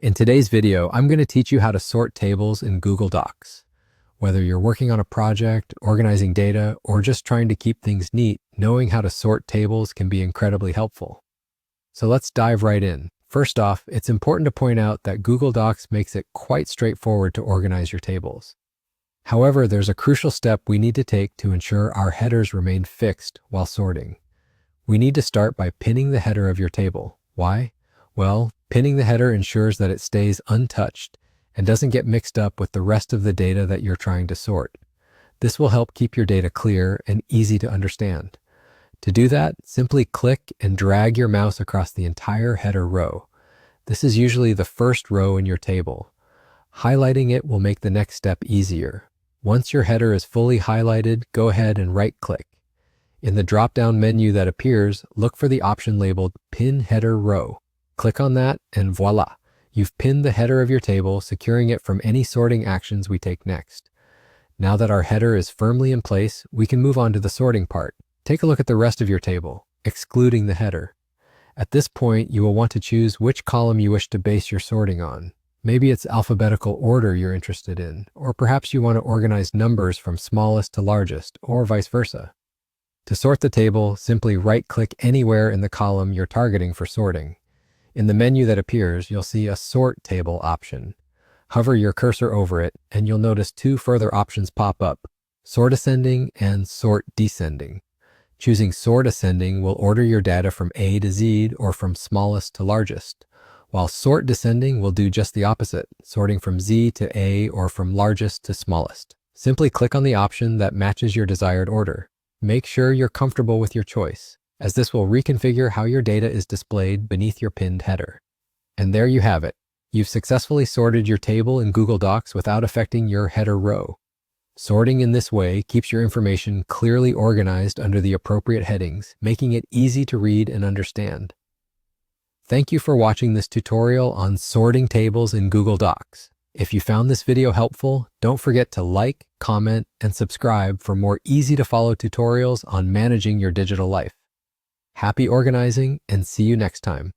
In today's video, I'm going to teach you how to sort tables in Google Docs. Whether you're working on a project, organizing data, or just trying to keep things neat, knowing how to sort tables can be incredibly helpful. So let's dive right in. First off, it's important to point out that Google Docs makes it quite straightforward to organize your tables. However, there's a crucial step we need to take to ensure our headers remain fixed while sorting. We need to start by pinning the header of your table. Why? Well, pinning the header ensures that it stays untouched and doesn't get mixed up with the rest of the data that you're trying to sort. This will help keep your data clear and easy to understand. To do that, simply click and drag your mouse across the entire header row. This is usually the first row in your table. Highlighting it will make the next step easier. Once your header is fully highlighted, go ahead and right-click. In the drop-down menu that appears, look for the option labeled Pin Header Row. Click on that and voila, you've pinned the header of your table, securing it from any sorting actions we take next. Now that our header is firmly in place, we can move on to the sorting part. Take a look at the rest of your table, excluding the header. At this point, you will want to choose which column you wish to base your sorting on. Maybe it's alphabetical order you're interested in, or perhaps you want to organize numbers from smallest to largest, or vice versa. To sort the table, simply right-click anywhere in the column you're targeting for sorting. In the menu that appears, you'll see a Sort Table option. Hover your cursor over it, and you'll notice two further options pop up, Sort Ascending and Sort Descending. Choosing Sort Ascending will order your data from A to Z or from smallest to largest, while Sort Descending will do just the opposite, sorting from Z to A or from largest to smallest. Simply click on the option that matches your desired order. Make sure you're comfortable with your choice, as this will reconfigure how your data is displayed beneath your pinned header. And there you have it. You've successfully sorted your table in Google Docs without affecting your header row. Sorting in this way keeps your information clearly organized under the appropriate headings, making it easy to read and understand. Thank you for watching this tutorial on sorting tables in Google Docs. If you found this video helpful, don't forget to like, comment, and subscribe for more easy-to-follow tutorials on managing your digital life. Happy organizing, and see you next time.